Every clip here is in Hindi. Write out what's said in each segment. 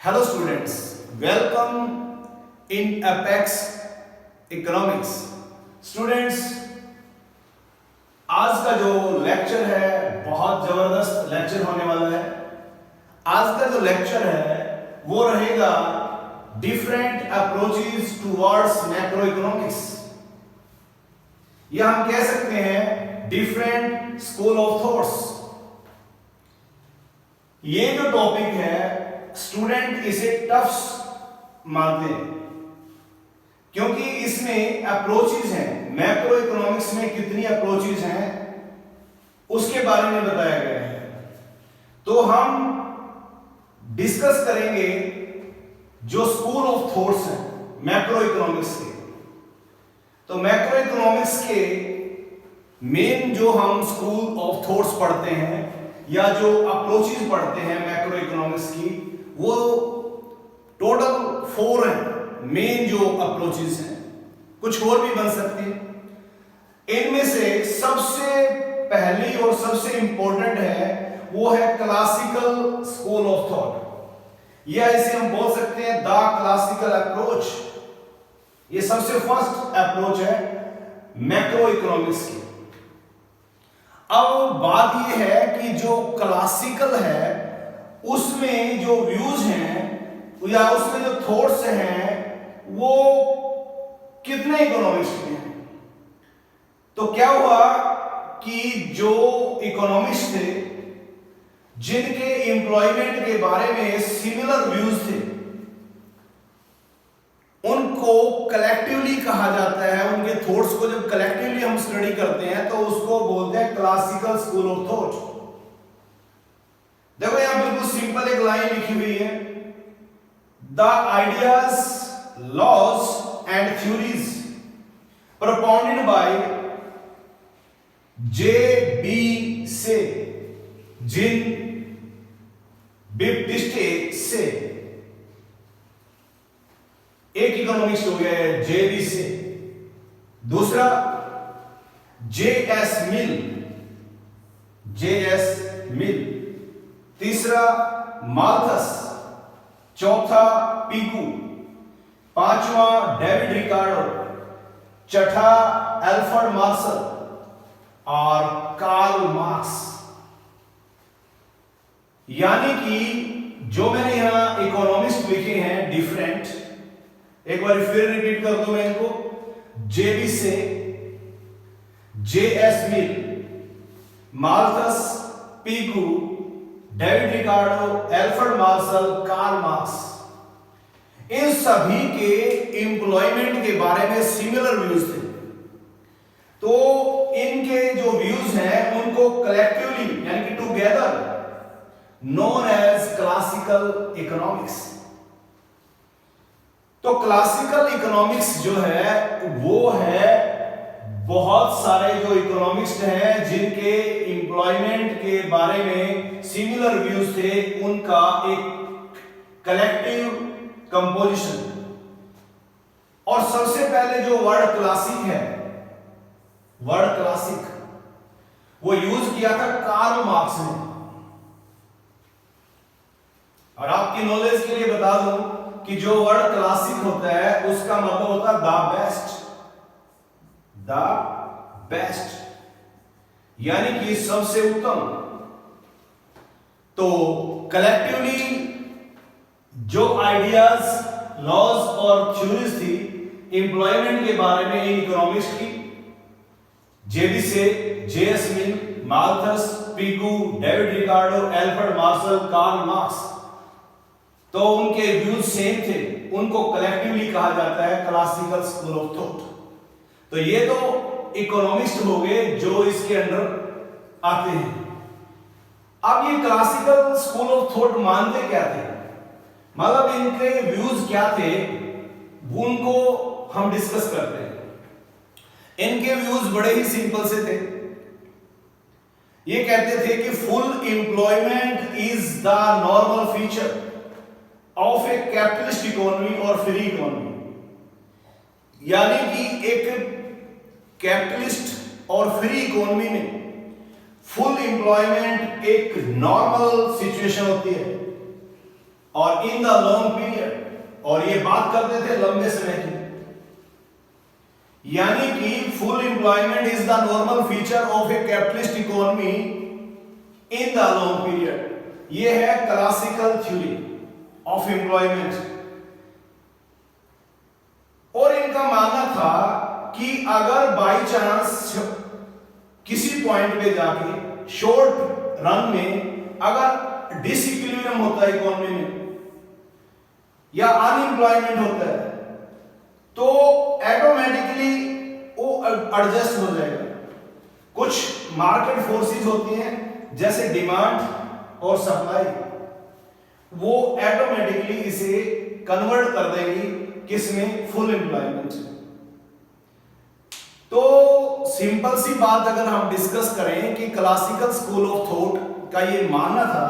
Hello students, welcome in apex economics. Students, आज का जो लेक्चर है बहुत जबरदस्त लेक्चर होने वाला है। आज का जो लेक्चर है वो रहेगा different approaches towards macro economics, या हम कह सकते हैं डिफरेंट स्कूल ऑफ थॉट्स। ये जो टॉपिक है स्टूडेंट इसे टफ मानते हैं क्योंकि इसमें अप्रोचेस हैं। मैक्रो इकोनॉमिक्स में कितनी अप्रोचेस हैं उसके बारे में बताया गया है। तो हम डिस्कस करेंगे जो स्कूल ऑफ थॉट्स हैं मैक्रो इकोनॉमिक्स के। तो मैक्रो इकोनॉमिक्स के मेन जो हम स्कूल ऑफ थॉट्स पढ़ते हैं या जो अप्रोचेस पढ़ते हैं मैक्रो इकोनॉमिक्स की, वो टोटल 4 हैं। मेन जो अप्रोचेस हैं, कुछ और भी बन सकती है। इनमें से सबसे पहली और सबसे इंपॉर्टेंट है वो है क्लासिकल स्कूल ऑफ थॉट, या इसे हम बोल सकते हैं द क्लासिकल अप्रोच। ये सबसे फर्स्ट अप्रोच है मैक्रो इकोनॉमिक्स की। अब बात यह है कि जो क्लासिकल है उसमें जो व्यूज हैं या उसमें जो थॉट्स हैं वो कितने इकोनॉमिस्ट के हैं। तो क्या हुआ कि जो इकोनॉमिस्ट थे जिनके एम्प्लॉयमेंट के बारे में सिमिलर व्यूज थे उनको कलेक्टिवली कहा जाता है। उनके थॉट्स को जब कलेक्टिवली हम स्टडी करते हैं तो उसको बोलते हैं क्लासिकल स्कूल ऑफ थॉट। देखो यहां बिल्कुल सिंपल एक लाइन लिखी हुई है, the ideas, laws and theories propounded by J.B. से जिन बिप्टिस्टे से, एक इकोनॉमिस्ट हो गया है J.B. से, दूसरा J.S. मिल, तीसरा माल्थस, चौथा पीकू, पांचवा डेविड रिकार्डो, छठा एल्फ्रेड मार्शल और कार्ल मार्क्स। यानी कि जो मैंने यहां इकोनॉमिस्ट लिखे हैं डिफरेंट, एक बार फिर रिपीट कर दूं मैं इनको, J.B. से, J.S. Mill, Malthus, Pigou, David Ricardo, Alfred Marshall, Karl Marx, इन सभी के एम्प्लॉयमेंट के बारे में सिमिलर व्यूज थे। तो इनके जो व्यूज हैं उनको कलेक्टिवली यानी कि together known as classical economics. तो क्लासिकल इकोनॉमिक्स जो है वो है बहुत सारे जो इकोनॉमिस्ट हैं जिनके एम्प्लॉयमेंट के बारे में सिमिलर व्यूज थे, उनका एक कलेक्टिव कंपोजिशन। और सबसे पहले जो वर्ड क्लासिक है, वर्ड क्लासिक वो यूज किया था कार्ल मार्क्स ने। और आपकी नॉलेज के लिए बता दूं कि जो वर्ड क्लासिक होता है उसका मतलब होता है द बेस्ट, यानी कि सबसे उत्तम। तो कलेक्टिवली जो आइडियाज, लॉज और थ्योरीज थी एम्प्लॉयमेंट के बारे में इन इकोनॉमिक्स की, J.B. से, J.S. Mill, Malthus, Pigou, David Ricardo, Alfred Marshall, Karl Marx, तो उनके व्यूज सेम थे, उनको कलेक्टिवली कहा जाता है क्लासिकल स्कूल ऑफ थॉट। तो ये तो इकोनॉमिस्ट हो गए जो इसके अंडर आते हैं। अब ये क्लासिकल स्कूल ऑफ थॉट मानते क्या थे, मतलब इनके व्यूज क्या थे, उनको हम डिस्कस करते हैं। इनके व्यूज बड़े ही सिंपल से थे। ये कहते थे कि full employment is the normal feature of a capitalist economy और फ्री इकोनॉमी, यानी कि एक कैपिटलिस्ट और फ्री इकोनॉमी में फुल एम्प्लॉयमेंट एक नॉर्मल सिचुएशन होती है और इन द लॉन्ग पीरियड, और ये बात करते थे लंबे समय की, यानी कि full employment is the normal feature of a capitalist economy in the long period. ये है क्लासिकल थ्योरी ऑफ एम्प्लॉयमेंट। और इनका मानना था कि अगर बाई चांस किसी पॉइंट पे जाके शॉर्ट रन में अगर डिसइक्विलिब्रियम होता है इकोनॉमी में या अनएम्प्लॉयमेंट होता है, तो ऑटोमेटिकली वो एडजस्ट हो जाएगा। कुछ मार्केट फोर्सेस होती हैं जैसे डिमांड और सप्लाई, वो ऑटोमेटिकली इसे कन्वर्ट कर देगी किसमें, फुल एम्प्लॉयमेंट। तो सिंपल सी बात अगर हम डिस्कस करें कि क्लासिकल स्कूल ऑफ थॉट का ये मानना था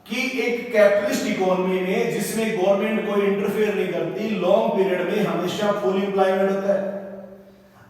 कि एक कैपिटलिस्ट इकोनॉमी में जिसमें गवर्नमेंट कोई इंटरफेयर नहीं करती, लॉन्ग पीरियड में हमेशा फुल एम्प्लॉयमेंट होता है।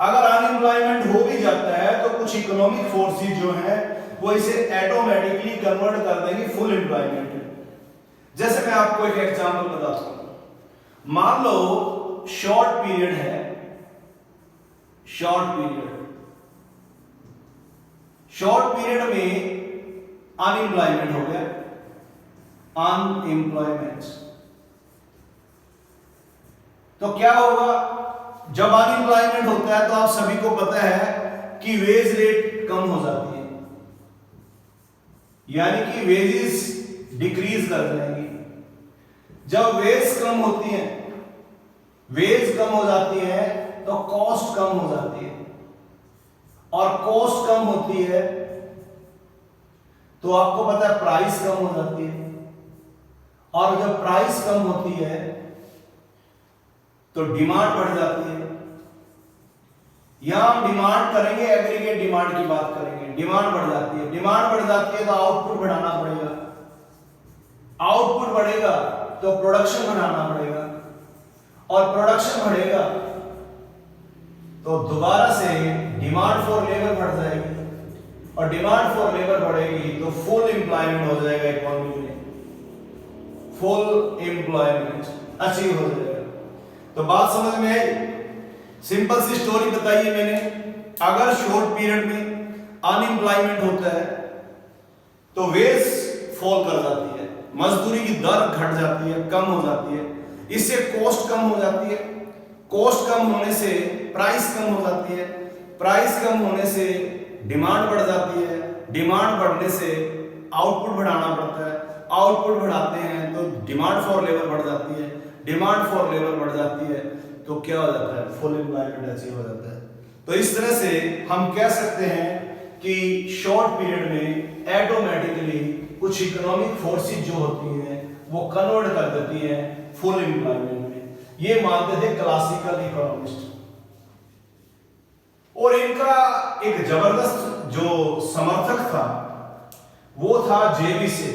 अगर अनएम्प्लॉयमेंट हो भी जाता है तो कुछ इकोनॉमिक फोर्सेस जो है वो इसे ऑटोमेटिकली कन्वर्ट कर देंगे फुल एम्प्लॉयमेंट में। जैसे मैं आपको एक एग्जांपल बताता हूं, मान लो शॉर्ट पीरियड है, शॉर्ट पीरियड में अनएम्प्लॉयमेंट हो गया, अनएम्प्लॉयमेंट। तो क्या होगा, जब अनएम्प्लॉयमेंट होता है तो आप सभी को पता है कि वेज रेट कम हो जाती है, यानी कि वेजेस डिक्रीज कर जाएंगी। जब वेज कम होती है, वेज कम हो जाती है तो कॉस्ट कम हो जाती है, और कॉस्ट कम होती है तो आपको पता है प्राइस कम हो जाती है, और जब प्राइस कम होती है तो डिमांड बढ़ जाती है। यहां हम डिमांड करेंगे, एग्रीगेट डिमांड की बात करेंगे, डिमांड बढ़ जाती है, डिमांड बढ़ जाती है तो आउटपुट बढ़ाना पड़ेगा, आउटपुट बढ़ेगा तो प्रोडक्शन बढ़ाना पड़ेगा, और प्रोडक्शन बढ़ेगा तो दोबारा से डिमांड फॉर लेबर बढ़ जाएगी, और डिमांड फॉर लेबर बढ़ेगी तो फुल एम्प्लॉयमेंट हो जाएगा इकोनॉमी में, फुल एम्प्लॉयमेंट अचीव हो जाएगा। तो बात समझ में आई? सिंपल सी स्टोरी बताइए मैंने, अगर शॉर्ट पीरियड में अनएम्प्लॉयमेंट होता है तो वेज फॉल कर जाती है, मजदूरी की दर घट जाती है, कम हो जाती है, इससे कॉस्ट कम हो जाती है, कॉस्ट कम होने से प्राइस कम हो जाती है, प्राइस कम होने से डिमांड बढ़ जाती है, डिमांड बढ़ने से आउटपुट बढ़ाना पड़ता है, आउटपुट बढ़ाते हैं तो डिमांड फॉर लेबर बढ़ जाती है, डिमांड फॉर लेबर बढ़ जाती है तो क्या हो जाता है, फुल एम्प्लॉयमेंट अचीव हो जाता है। तो इस तरह से हम कह सकते हैं कि शॉर्ट पीरियड में ऑटोमेटिकली कुछ इकोनॉमिक फोर्सेस जो होती हैं वो कन्वर्ट कर देती हैं फुल एम्प्लॉयमेंट में। ये मानते थे क्लासिकल इकोनॉमिस्ट। और इनका एक जबरदस्त जो समर्थक था वो था जेबीसे।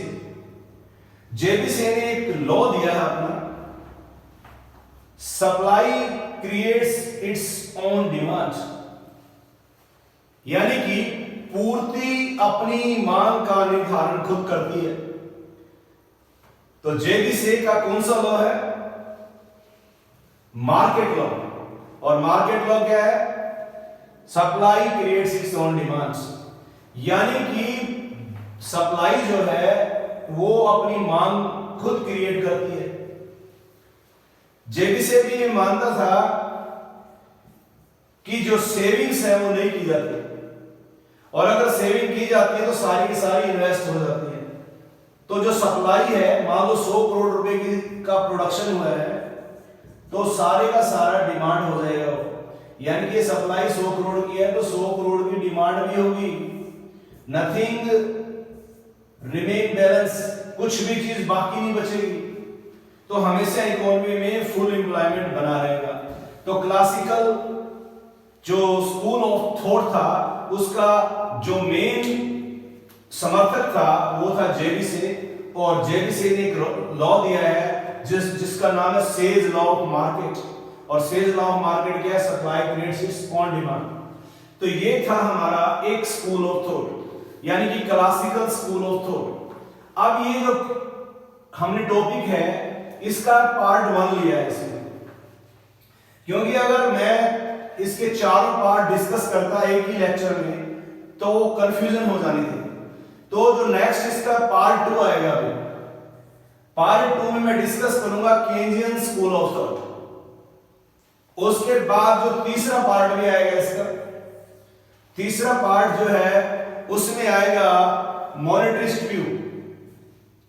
जेबीसे ने एक लॉ दिया है अपना, supply creates its own demand, यानी कि पूर्ति अपनी मांग का निर्धारण खुद करती है। तो जेबीसे का कौन सा लॉ है? Market law. और मार्केट लॉ क्या है? Supply creates its own demands, यानी कि सप्लाई जो है वो अपनी मांग खुद क्रिएट करती है। जेबीसे भी ये मानता था कि जो सेविंग्स है वो नहीं की जाती, और अगर सेविंग की जाती है तो सारी की सारी इन्वेस्ट हो जाती है। तो जो सप्लाई है, मान लो 100 करोड़ रुपए का प्रोडक्शन हुआ है तो सारे का सारा डिमांड हो जाएगा वो, यानी कि सप्लाई 100 करोड़ की है तो 100 करोड़ की डिमांड भी होगी, नथिंग रिमेन बैलेंस, कुछ भी चीज बाकी नहीं बचेगी। तो हमेशा इकोनॉमी में फुल एम्प्लॉयमेंट बना रहेगा। तो क्लासिकल जो स्कूल ऑफ थॉट था उसका जो मेन समर्थक था वो था जेबीसे, और जेबीसे ने एक लॉ दिया है जिसका नाम है सेज लॉ ऑफ मार्केट। और सेज लॉ ऑफ मार्केट क्या है? Supply creates its own demand. तो ये था हमारा एक स्कूल ऑफ थॉट, यानी कि क्लासिकल स्कूल ऑफ थॉट। अब ये जो हमने टॉपिक है इसका पार्ट 1 लिया है इसमें, क्योंकि अगर मैं इसके चारों पार्ट डिस्कस करता एक ही लेक्चर में तो कंफ्यूजन हो जानी थी। तो जो नेक्स्ट इसका पार्ट 2 आएगा, अभी पार्ट 2 में मैं डिस्कस करूंगा केंजियन स्कूल ऑफ थॉट। उसके बाद जो तीसरा पार्ट भी आएगा इसका, तीसरा पार्ट जो है उसमें आएगा मॉनेटरिस्ट व्यू।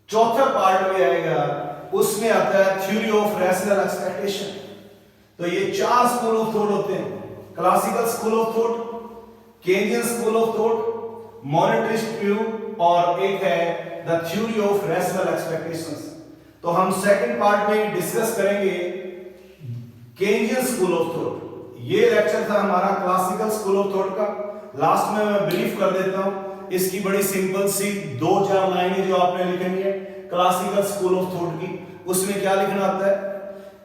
चौथा पार्ट भी आएगा, उसमें आता है थ्योरी ऑफ रैशनल एक्सपेक्टेशन। तो ये 4 स्कूल ऑफ थॉट होते हैं, classical school of thought, Keynesian school of thought, monetarist view और एक है the theory of rational expectations. तो हम सेकंड पार्ट में डिस्कस करेंगे केंजियन स्कूल ऑफ थॉट। ये लेक्चर था हमारा क्लासिकल स्कूल ऑफ थॉट का। लास्ट में मैं ब्रीफ कर देता हूं इसकी बड़ी सिंपल सी 2-4 लाइनें जो आपने लिखनी है क्लासिकल स्कूल ऑफ थॉट की। उसमें क्या लिखना आता है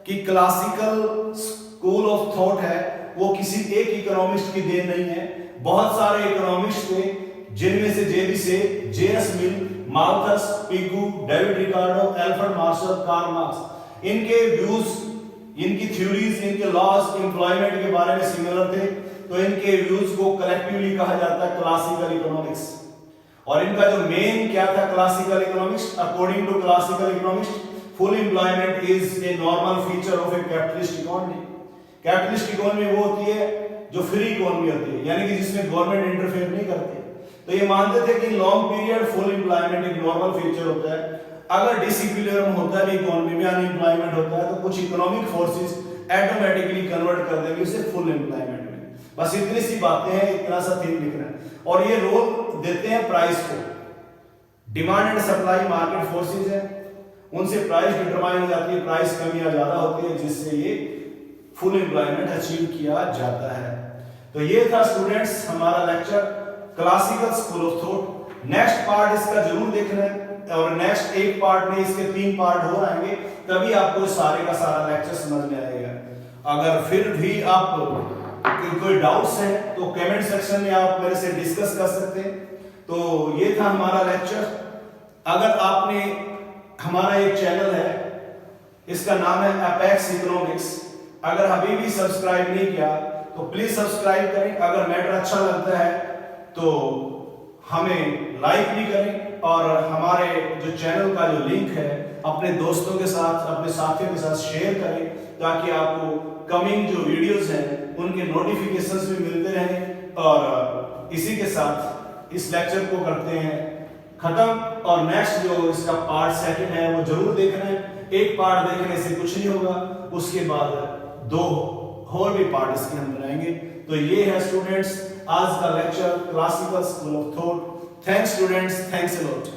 कि क्लासिकल स्कूल ऑफ थॉट है वो किसी एक इकोनॉमिस्ट की देन नहीं है। बहुत सारे इकोनॉमिस्ट थे, जिनमें से JS Mill, Malthus, Pigou, David Ricardo, Alfred Marshall, Karl Marx, इनके व्यूज, इनकी थ्योरीज, इनके लॉज एम्प्लॉयमेंट के बारे में सिमिलर थे। तो इनके व्यूज को कलेक्टिवली कहा जाता है क्लासिकल इकोनॉमिक्स। और इनका जो मेन क्या था classical economics, according to classical economics, full employment is a normal feature of a capitalist economy. Capitalist economy वो होती है जो फ्री इकोनॉमी होती है, यानी कि जिसमें गवर्नमेंट इंटरफेयर नहीं करती। तो ये मानते थे कि लॉन्ग पीरियड फुल एम्प्लॉयमेंट एक नॉर्मल फीचर होता है। अगर डिसिक्विलिब्रियम होता है इकोनॉमी में, अनएम्प्लॉयमेंट होता है, तो कुछ इकोनॉमिक फोर्सेस ऑटोमेटिकली कन्वर्ट कर देंगे उसे फुल एम्प्लॉयमेंट में। बस इतनी सी बातें हैं, इतना सा थीम लिखना है। और ये रोल देते हैं प्राइस को। Demand and supply market forces है, उनसे प्राइस डिटरमाइन हो जाती है, प्राइस कम या ज्यादा होती है, जिससे ये फुल एम्प्लॉयमेंट अचीव किया जाता है। तो ये था स्टूडेंट्स हमारा lecture classical school of thought. Next part इसका जरूर देखना है, और नेक्स्ट एक पार्ट में इसके 3 पार्ट हो आएंगे, तभी आपको सारे का सारा लेक्चर समझ में आएगा। अगर फिर भी आप कोई डाउट्स हैं तो कमेंट सेक्शन में आप मेरे से डिस्कस कर सकते हैं। तो ये था हमारा लेक्चर। अगर आपने हमारा एक चैनल है, इसका नाम है अपेक्स इकोनॉमिक्स, अगर अभी भी सब्सक्राइब नहीं किया तो प्लीज सब्सक्राइब करें। अगर मैटर अच्छा लगता है तो हमें लाइक भी करें, और हमारे जो चैनल का जो लिंक है अपने दोस्तों के साथ, अपने साथियों के साथ शेयर करें, ताकि आपको कमिंग जो वीडियोस हैं उनके नोटिफिकेशंस भी मिलते रहें। और इसी के साथ इस लेक्चर को करते हैं खत्म। और नेक्स्ट जो इसका पार्ट 2 है वो जरूर देखना है। एक पार्ट देखने से कुछ नहीं होगा, उसके बाद 2 और भी पार्ट इसके हम बनाएंगे। तो ये है स्टूडेंट्स आज का lecture classical school of thought. Thanks students, thanks a lot.